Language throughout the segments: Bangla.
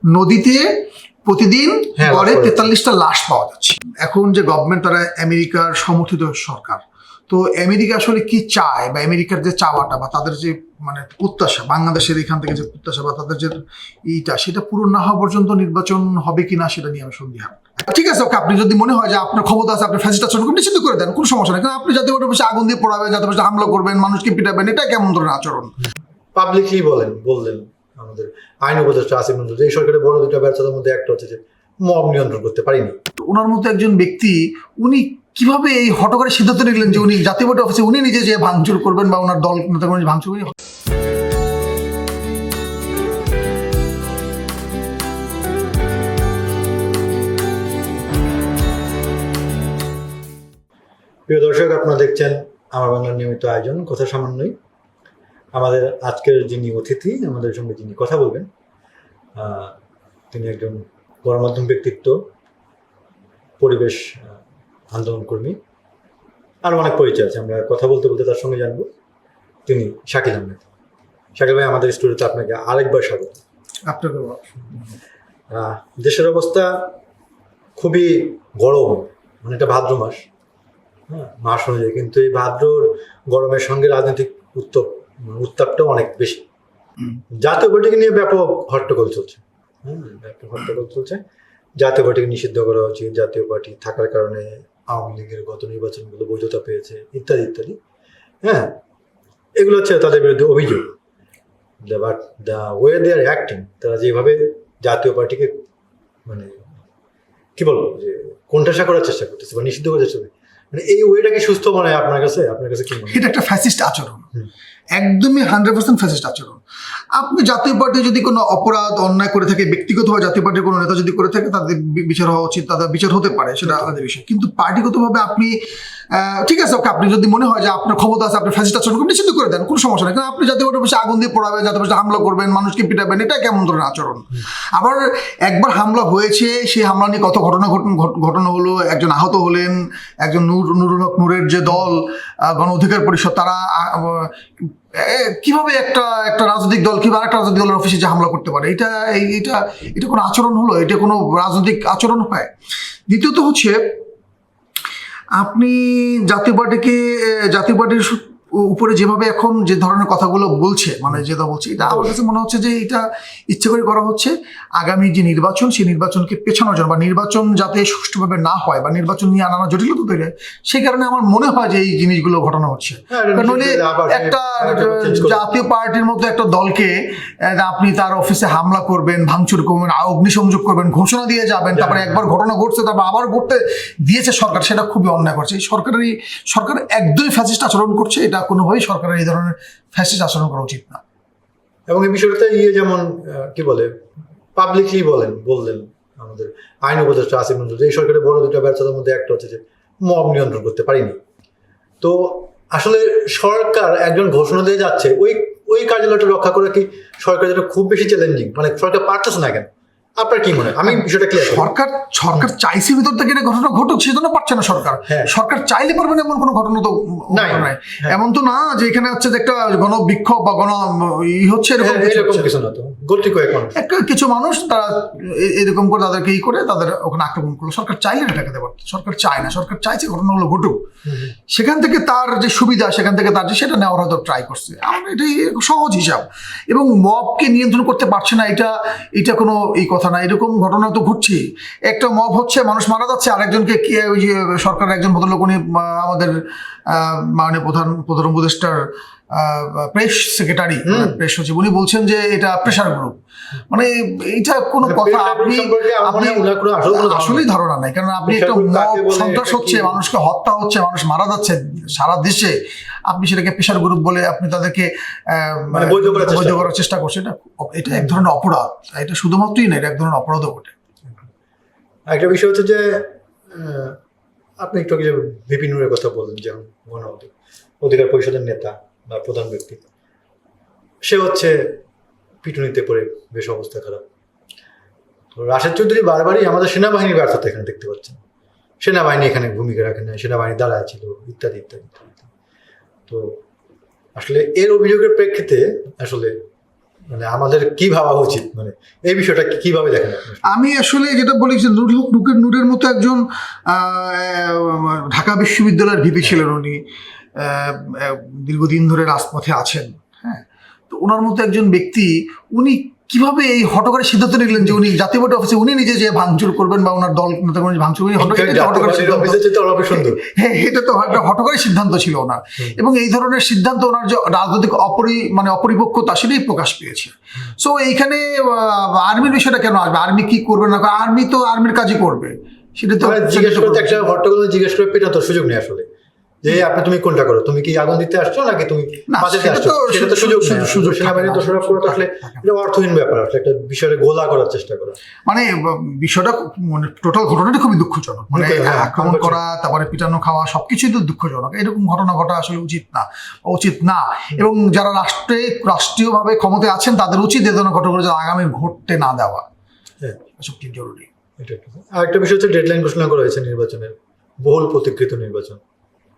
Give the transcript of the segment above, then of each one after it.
নদীতে প্রতিদিন গড়ে 43টা লাশ পাওয়া যাচ্ছে। এখন যে গভর্নমেন্ট, তারা আমেরিকার সমর্থিত সরকার, তো আমেরিকা আসলে কি চায়, বা আমেরিকার যে চাওয়াটা বা তাদের যে মানে প্রত্যাশা, বাংলাদেশের এখান থেকে যে প্রত্যাশা বা তাদের যে এইটা, সেটা পূরণ না হওয়া পর্যন্ত নির্বাচন হবে কিনা সেটা নিয়ে আমি সন্দিহান। ঠিক আছে, ওকে, আপনি যদি মনে হয় যে আপনার ক্ষমতা আছে, আপনি ফ্যাসিস্ট আচরণ করবেন, নিষিদ্ধ করে দেন, কোনো সমস্যা নেই। কারণ আপনি জাতীয় পার্টির অফিসে আগুন দিয়ে পোড়াবেন, জাতীয় পার্টিতে হামলা করবেন, মানুষকে পিটাবেন, এটা কেমন ধরনের আচরণ? পাবলিকলি বললেন আমাদের আইন উপদেষ্টা আসিফ নজরুল, এই সরকারের বড় দুটো ব্যর্থতার মধ্যে একটা হচ্ছে যে মব নিয়ন্ত্রণ করতে পারিনি। ওনার মতো একজন ব্যক্তি, উনি কিভাবে এই হঠকারী সিদ্ধান্ত নিলেন যে উনি জাতীয় পার্টি অফিসে উনি নিজে যে ভাঙচুর করবেন বা ওনার দল নেতাকর্মী ভাঙচুর করবেন? প্রিয় দর্শক, আপনারা দেখছেন আমার বাংলার নিয়মিত আয়োজন কথা সামান্যই। আমাদের আজকের যিনি অতিথি, আমাদের সঙ্গে যিনি কথা বলবেন, তিনি একজন গণমাধ্যম ব্যক্তিত্ব, পরিবেশ আন্দোলন কর্মী, আরও অনেক পরিচয় আছে। আমরা কথা বলতে বলতে তার সঙ্গে জানবো। তিনি শাকিল আহমেদ। শাকিল ভাই, আমাদের স্টুডিওতে আপনাকে আরেকবার স্বাগত। আপনাকে দেশের অবস্থা খুবই গরম, মানে এটা ভাদ্র মাস, মাস অনুযায়ী, কিন্তু এই ভাদ্রর গরমের সঙ্গে রাজনৈতিক উত্তাপটাও অনেক বেশি। জাতীয় পার্টিকে নিয়ে ব্যাপক হট্টগোল চলছে। জাতীয় পার্টিকে নিষিদ্ধ করা উচিত, জাতীয় পার্টি থাকার কারণে আওয়ামী লীগের গত নির্বাচনগুলো বৈধতা পেয়েছে, ইত্যাদি ইত্যাদি। এগুলো হচ্ছে তাদের বিরুদ্ধে অভিযোগ। But the way they are acting, তারা যেভাবে জাতীয় পার্টিকে মানে কি বলবো যে কোণঠাসা করার চেষ্টা করতেছে বা নিষিদ্ধ করার চেষ্টা করছে, মানে এই ওয়েটা কি সুস্থ মনে হয় আপনার কাছে কি মনে হয়? এটা একটা ফ্যাসিস্ট আচরণ, একদমই 100% ফ্যাসিস্ট আচরণ। আপনি জাতীয় পার্টি যদি কোনো অপরাধ অন্যায় করে থাকে, ব্যক্তিগতভাবে জাতীয় পার্টির কোনো নেতা যদি করে থাকে, তাদের বিচার হওয়া উচিত, তাদের বিচার হতে পারে, সেটা আলাদা বিষয়। কিন্তু পার্টিগতভাবে আপনি ঠিক আছে, ওকে, আপনি যদি মনে হয় যে আপনার ক্ষমতা আছে, আপনি ফ্যাসিস্ট আচরণ করবেন, নিষিদ্ধ করে দেন, কোনো সমস্যা নেই। কারণ আপনি জাতীয় পার্টির অফিসে আগুন দিয়ে পোড়াবেন, জাতীয় পার্টিতে হামলা করবেন, মানুষকে পিটাবেন, এটা কেমন ধরনের আচরণ? আবার একবার হামলা হয়েছে, সেই হামলা নিয়ে কত ঘটনা হলো, একজন আহত হলেন, একজন নুরুল হক নূরের যে দল গণ অধিকার পরিষদ, তারা কিভাবে একটা রাজনৈতিক দল কিভাবে একটা রাজনৈতিক দলের অফিসে যে হামলা করতে পারে? এটা কোনো আচরণ হলো? এটা কোনো রাজনৈতিক আচরণ হয়? দ্বিতীয়ত হচ্ছে, আপনি জাতীয় পার্টির উপরে যেভাবে এখন যে ধরনের কথাগুলো বলছে, মানে যেটা বলছে, এটা আমার কাছে মনে হচ্ছে যে এটা ইচ্ছে করে করা হচ্ছে আগামী যে নির্বাচন, সেই নির্বাচনকে পেছানোর জন্য, বা নির্বাচন যাতে সুষ্ঠুভাবে না হয়, বা নির্বাচন নিয়ে নানা জটিলতা তৈরি হয়, সেই কারণে আমার মনে হয় যে এই জিনিসগুলো ঘটানো হচ্ছে। কারণ হলে একটা জাতীয় পার্টির মতো একটা দলকে আপনি তার অফিসে হামলা করবেন, ভাঙচুর করবেন, অগ্নিসংযোগ করবেন, ঘোষণা দিয়ে যাবেন, তারপরে একবার ঘটনা ঘটছে, তারপর আবার ঘটতে দিয়েছে সরকার, সেটা খুবই অন্যায় করছে। এই সরকার একদমই ফ্যাসিস্ট আচরণ করছে। এটা কোনোভাবেই সরকারের এই ধরনের ফ্যাসিস্ট আচরণ করা উচিত না। এবং এই বিষয়টা যেমন কি বলে পাবলিকলি বললেন আমাদের আইন উপদেষ্টা আসিফ নজরুল, এই সরকারের বড় দুটো ব্যর্থতার মধ্যে একটা হচ্ছে যে মব নিয়ন্ত্রণ করতে পারিনি। তো আসলে সরকার একজন ঘোষণা দিয়ে যাচ্ছে, ওই কার্যালয়টা রক্ষা করা কি সরকারের জন্য খুব বেশি চ্যালেঞ্জিং? মানে সরকার পারতেছে না কেন? আপনার কি মনে হয়? আমি বিষয়টা ক্লিয়ার করি। সরকার চাইছে ভিতর থেকে এটা ঘটনা ঘটুক, সেজন্য পারছে না সরকার। সরকার চাইলে পারবে না এমন কোনো ঘটনা তো নাই। এমন তো না যে এখানে হচ্ছে যে একটা গণবিক্ষোভ বা হচ্ছে, এরকম কিছু না। তো কিছু মানুষ তারা এরকম করে তাদেরকে করে তাদের ওখানে আক্রমণ করলো। সরকার চাইলে না ঠেকাতে পারত, সরকার চায় না। সরকার চাইছে ঘটনাগুলো ঘটুক, সেখান থেকে তার যে সুবিধা, সেখান থেকে তার যে সেটা নেওয়ার হয়তো ট্রাই করছে। আমার এটাই সহজ হিসাব। এবং মবকে নিয়ন্ত্রণ করতে পারছে না, এটা কোনো এই কথা না। এরকম ঘটনা তো ঘটছে। একটা মব হচ্ছে, মানুষ মারা যাচ্ছে, আরেকজনকে ওই যে সরকারের একজন ভদ্রলোক, উনি আমাদের মানে প্রধান উপদেষ্টার প্রেস সেক্রেটারি, প্রেস সচিব, উনি বলছেন যে এটা প্রেশার গ্রুপ। মানে এইটা কোনো কথা? আপনি আসলেই ধারণা নাই। কারণ আপনি একটা মব সন্ত্রাস হচ্ছে, মানুষকে হত্যা হচ্ছে, মানুষ মারা যাচ্ছে সারা দেশে, আপনি সেটাকে প্রেশার গ্রুপ বলে আপনি তাদেরকে মানে বৈধ করার চেষ্টা করছেন। এটা এক ধরনের অপরাধ। এটা শুধুমাত্রই না, এটা এক ধরনের অপরাধও বটে। একটা বিষয় হচ্ছে যে আপনি একটু আগে ভিপি নূরের কথা বললেন, যেমন গণ অধিকার পরিষদের নেতা বা প্রধান ব্যক্তি, সে হচ্ছে পিটুনিতে পড়ে বেশ অবস্থা খারাপ। তো রাশেদ চৌধুরী বারবারই আমাদের সেনাবাহিনীর ব্যর্থতা এখানে দেখতে পাচ্ছেন। সেনাবাহিনী এখানে ভূমিকা রাখে না, সেনাবাহিনী দাঁড়ায় ছিল, ইত্যাদি ইত্যাদি। তো আসলে এর অভিযোগের প্রেক্ষিতে আসলে মানে আমাদের কি ভাবা উচিত, মানে এই বিষয়টা কিভাবে দেখেন আপনি? আমি আসলে যেটা বলি যে নূরের মতো একজন ঢাকা বিশ্ববিদ্যালয়ের ভিপি ছিলেন উনি, দীর্ঘদিন ধরে রাজপথে আছেন, হ্যাঁ। তো ওনার মতো একজন ব্যক্তি উনি কিভাবে এই হঠকারী সিদ্ধান্ত নিলেন যে উনি জাতীয় পার্টি অফিসে উনি নিজে যে ভাঙচুর করবেন বা ওনার দল নেতাকর্মী ভাঙচুর করবেন, হ্যাঁ, এটা তো একটা হঠকারী সিদ্ধান্ত ছিল ওনার। এবং এই ধরনের সিদ্ধান্ত ওনার যে রাজনৈতিক অপরিপক্কতা সেটাই প্রকাশ পেয়েছে। সো এইখানে আর্মির বিষয়টা কেন আসবে? আর্মি কি করবে না, আর্মি তো আর্মির কাজই করবে, সেটা তো জিজ্ঞেস করতে একটা হট্টগোল জিজ্ঞেস করে পেটানোর সুযোগ নেই আসলে, যে আপনি তুমি কোনটা করো, তুমি কি আগুন দিতে আসছো নাকি তুমি বাঁচাতে আসছো, সেটা তো সুযোগ সেনাবাহিনী দোষারোপ করে তো আসলে এটা অর্থহীন ব্যাপার, আসলে একটা বিষয়ে গোলা করার চেষ্টা করা। মানে বিষয়টা মানে টোটাল ঘটনাটা খুবই দুঃখজনক, মানে আক্রমণ করা তারপরে পিটানো খাওয়া সবকিছুই তো দুঃখজনক। এরকম ঘটনা ঘটা আসলে উচিত না। এবং যারা রাষ্ট্রীয়ভাবে ক্ষমতায় আছেন তাদের উচিত এ ধরনের ঘটনা আগামী ঘটতে না দেওয়া, সবচেয়ে জরুরি। আরেকটা বিষয় হচ্ছে ডেডলাইন ঘোষণা করা হয়েছে নির্বাচনের, বহুল প্রতীক্ষিত নির্বাচন।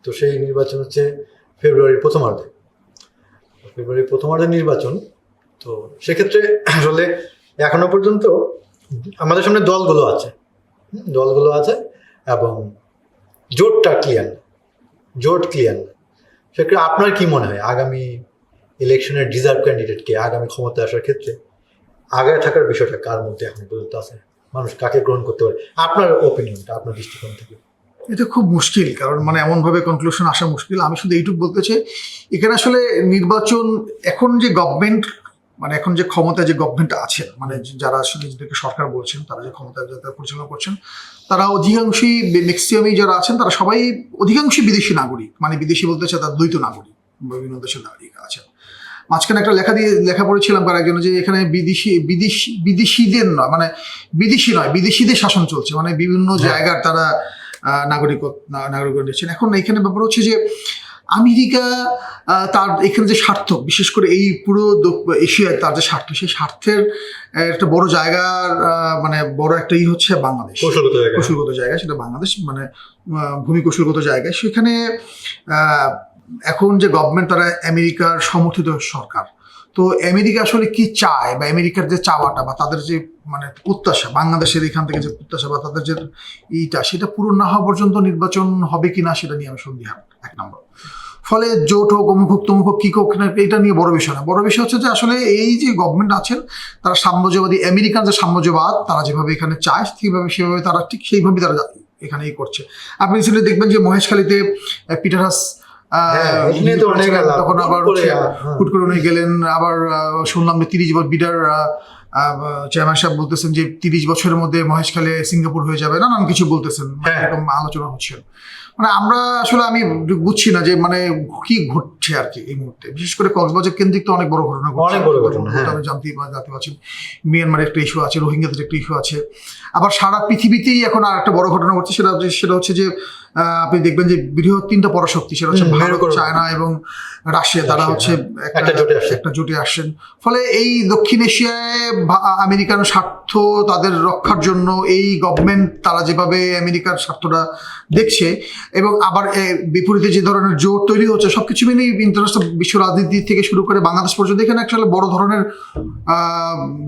তো সেই নির্বাচন হচ্ছে ফেব্রুয়ারির প্রথমার্ধে নির্বাচন। তো সেক্ষেত্রে আসলে এখনো পর্যন্ত আমাদের সামনে দলগুলো আছে এবং জোট ক্লিয়ার না। সেক্ষেত্রে আপনার কি মনে হয় আগামী ইলেকশনের ডিজার্ভ ক্যান্ডিডেটকে আগামী ক্ষমতায় আসার ক্ষেত্রে আগায় থাকার বিষয়টা কার মধ্যে এখন পর্যন্ত আছে? মানুষ কাকে গ্রহণ করতে পারে? আপনার ওপিনিয়নটা, আপনার দৃষ্টিকোণ থেকে। এটা খুব মুশকিল, কারণ মানে এমনভাবে কনক্লুশন আসা মুশকিল। আমি শুধু এইটুকু বলতে চাই, এখানে আসলে নির্বাচন এখন যে গভর্নমেন্ট, মানে এখন যে ক্ষমতায় যে গভর্নমেন্ট আছেন, মানে যারা আসলে নিজেদেরকে সরকার বলছেন, তারা যে ক্ষমতায় পরিচালনা করছেন, তারা অধিকাংশই ম্যাক্সিমামই যারা আছেন তারা সবাই অধিকাংশই বিদেশি নাগরিক। মানে বিদেশি বলতে চাই তার দ্বৈত নাগরিক, বিভিন্ন দেশের নাগরিক আছেন। মাঝখানে একটা লেখা পড়েছিলাম কার একজন, যে এখানে বিদেশিদের নয়, মানে বিদেশিদের শাসন চলছে, মানে বিভিন্ন জায়গার তারা নাগরিকত্ব নিচ্ছেন। এখন এখানে ব্যাপার হচ্ছে যে আমেরিকা তার এখানে যে স্বার্থ, বিশেষ করে এই পুরো এশিয়ায় তার যে স্বার্থ, সেই স্বার্থের একটা বড় জায়গার মানে বড় একটা হচ্ছে বাংলাদেশ, কৌশলগত জায়গা, সেটা বাংলাদেশ, মানে ভূমি কৌশলগত জায়গায়। সেখানে এখন যে গভর্নমেন্ট, তারা আমেরিকার সমর্থিত সরকার। তো আমেরিকা আসলে কি চায়, বা আমেরিকার যে চাওয়াটা বা তাদের যে মানে প্রত্যাশা, বাংলাদেশের এখান থেকে যে প্রত্যাশা বা তাদের যে সেটা পূরণ না হওয়া পর্যন্ত নির্বাচন হবে কিনা সেটা নিয়ে আমি সন্দিহান, এক নম্বর। ফলে জোট হোক, অমুক হোক, তমুক হোক, কি হোক না, এটা নিয়ে বড় বিষয় না। বড় বিষয় হচ্ছে যে আসলে এই যে গভর্নমেন্ট আছেন, তারা সাম্রাজ্যবাদী, আমেরিকান যে সাম্রাজ্যবাদ তারা যেভাবে এখানে চায় সেভাবে তারা ঠিক সেইভাবেই তারা এখানেই করছে। আপনি রিসেন্টলি দেখবেন যে মহেশখালীতে পিটার হাস তখন আবার হুট করে উনি গেলেন। আবার শুনলাম যে 30 বছর বিডার চেয়ারম্যান সাহেব বলতেছেন যে 30 বছরের মধ্যে মহেশখালী সিঙ্গাপুর হয়ে যাবে, নানান কিছু বলতেছেন, এরকম আলোচনা হচ্ছে। মানে আমরা আসলে আমি বুঝছি না যে মানে কি ঘটছে আর কি এই মুহূর্তে। বিশেষ করে কক্সবাজার কেন্দ্রিক তো অনেক বড় ঘটনা ঘটছে, আমি জানতে পারছি। মিয়ানমারের একটা ইস্যু আছে, রোহিঙ্গাদের একটা ইস্যু আছে। আবার সারা পৃথিবীতেই এখন আর একটা বড় ঘটনা ঘটছে, সেটা হচ্ছে যে আপনি দেখবেন যে বৃহৎ 3টা পরাশক্তি, সেটা হচ্ছে ভারত, চায়না এবং রাশিয়া, তারা হচ্ছে একটা জোটে আসছেন। ফলে এই দক্ষিণ এশিয়ায় আমেরিকান স্বার্থ তাদের রক্ষার জন্য এই গভর্নমেন্ট তারা যেভাবে আমেরিকার স্বার্থটা দেখছে, এবং আবার বিপরীতে যে ধরনের জোট তৈরি হচ্ছে, সবকিছু মিলিয়ে ইন্টারন্যাশনাল বিশ্ব রাজনীতি থেকে শুরু করে বাংলাদেশ পর্যন্ত এখানে একটা বড় ধরনের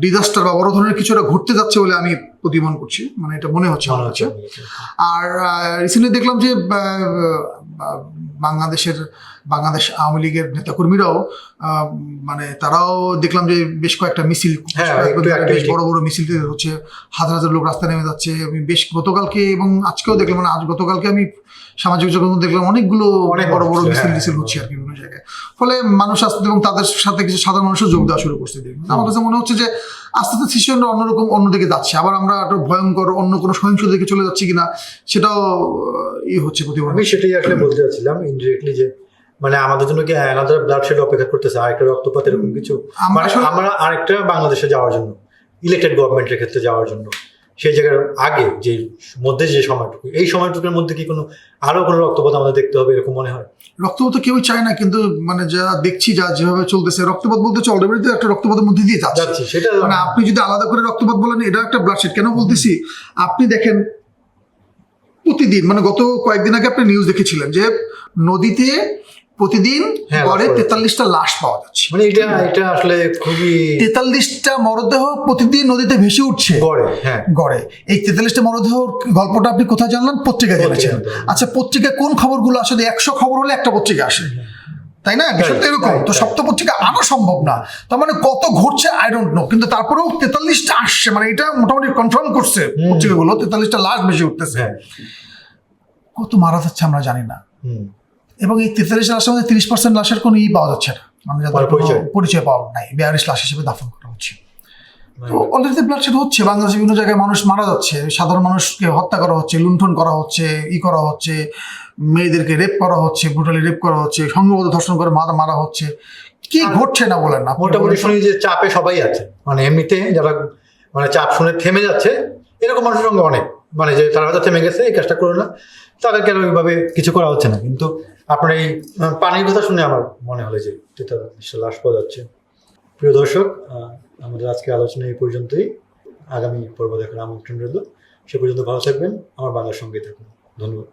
ডিজাস্টার বা বড় ধরনের কিছু একটা ঘটতে যাচ্ছে বলে আমি প্রতিমান করছি, মানে এটা মনে হচ্ছে। আর রিসেন্টলি দেখলাম যে বাংলাদেশ আওয়ামী লীগের নেতাকর্মীরাও মানে তারাও দেখলাম যে বেশ কয়েকটা মিছিল, বড় বড় মিছিল হচ্ছে, হাজার হাজার লোক রাস্তায় নেমে যাচ্ছে। আমি বেশ গতকালকে এবং আজকেও দেখলাম, মানে গতকালকে আমি সামাজিক যোগাযোগ দেখলাম অনেক বড় বড় মিছিল হচ্ছে আর কি বিভিন্ন জায়গায়। ফলে মানুষ আসতে এবং তাদের সাথে কিছু সাধারণ মানুষও যোগ দেওয়া শুরু করছে। আমার কাছে মনে হচ্ছে যে আস্তে আস্তে সিচুয়েশনটা অন্যদিকে যাচ্ছে, আবার আমরা একটা ভয়ঙ্কর অন্য কোনো সহিংসতার দিকে চলে যাচ্ছি কিনা সেটাও হচ্ছে প্রতিবার। আমি সেটাই আসলে বলতে চাচ্ছিলাম ইনডিরেক্টলি, যে মানে আমাদের জন্য কি অ্যানাদার ব্লাডশেড অপেক্ষা করতেছে, আরেকটা রক্তপাত, এরকম কিছু, মানে আমরা আরেকটা বাংলাদেশে যাওয়ার জন্য, ইলেক্টেড গভর্নমেন্টের ক্ষেত্রে যাওয়ার জন্য, সেই জায়গার আগে যে মধ্যে যে সময়টুকু, এই সময়টুকুর মধ্যে কি কোনো আরো কোনো রক্তপাত আমাদের দেখতে হবে এরকম মনে হয়? রক্তপাত কেউই চায় না, কিন্তু মানে যা দেখছি, যেভাবে চলতেছে, রক্তপাত বলতে অলরেডি একটা রক্তপাতের মধ্যে দিয়ে যাচ্ছে সেটা। মানে আপনি যদি আলাদা করে রক্তপাত বলেন, এটা একটা ব্লাডশেড। কেন বলতেছি, আপনি দেখেন প্রতিদিন, মানে গত কয়েকদিন আগে আপনি নিউজ দেখেছিলেন যে নদীতে প্রতিদিন হ্যাঁ, গড়ে লাশ পাওয়া 43টা লাশ পাওয়া যাচ্ছে। মানে এটা আসলে খুবই 43টা মরদেহ প্রতিদিন নদীতে ভেসে উঠছে গড়ে। হ্যাঁ, গড়ে। এই 43টা মরদেহ গল্পটা আপনি কোথায় জানলেন? পত্রিকায় জেনেছেন। আচ্ছা, পত্রিকায় কোন খবরগুলো আসলে 100 খবর হলে একটা পত্রিকা আসে, তাই না? বিষয়টা এরকম। তো সপ্তাহ পত্রিকা আনা সম্ভব না, তার মানে কত ঘটছে আই ডোন্ট নো, কিন্তু তারপরেও 43টা আসছে, মানে এটা মোটামুটি কনফার্ম করছে পত্রিকাগুলো 43টা লাশ বেশি উঠতেছে। হ্যাঁ, কত মারা যাচ্ছে আমরা জানি না। হুম, এবং এই 43 লাশের মধ্যে 30% লাশের কোনো পাওয়া যাচ্ছে না, মানে যাদের মানে কোনো পরিচয়। পরিচয় পাওয়া নাই, 42 লাশ হিসেবে দাফন করা হচ্ছে। মানে তো অলরেডি ব্লাডশেড হচ্ছে, বাংলাদেশে বিভিন্ন জায়গায় মানুষ মারা যাচ্ছে, সাধারণ মানুষকে হত্যা করা হচ্ছে, লুণ্ঠন করা হচ্ছে, করা হচ্ছে, মেয়েদেরকে রেপ করা হচ্ছে, ব্রুটালি রেপ করা হচ্ছে, সংঘবদ্ধ ধর্ষণ করে মারা হচ্ছে। কি ঘটছে না বলেন না? মোটামুটি শুনি যে চাপে সবাই আছে, মানে এমনিতে যারা মানে চাপ শুনে থেমে যাচ্ছে এরকম মানুষের সঙ্গে অনেক, মানে যে তারা হয়তো থেমে গেছে, এই কাজটা করো না, তাদেরকে আর ওইভাবে কিছু করা হচ্ছে না। কিন্তু আপনার এই পানির কথা শুনে আমার মনে হলো যে এটা নিশ্চয় লাশ পাওয়া যাচ্ছে। প্রিয় দর্শক, আমাদের আজকে আলোচনা এই পর্যন্তই। আগামী পর্ব দেখার আমন্ত্রণ রইল। সে পর্যন্ত ভালো থাকবেন, আমার বাংলার সঙ্গে থাকুন। ধন্যবাদ।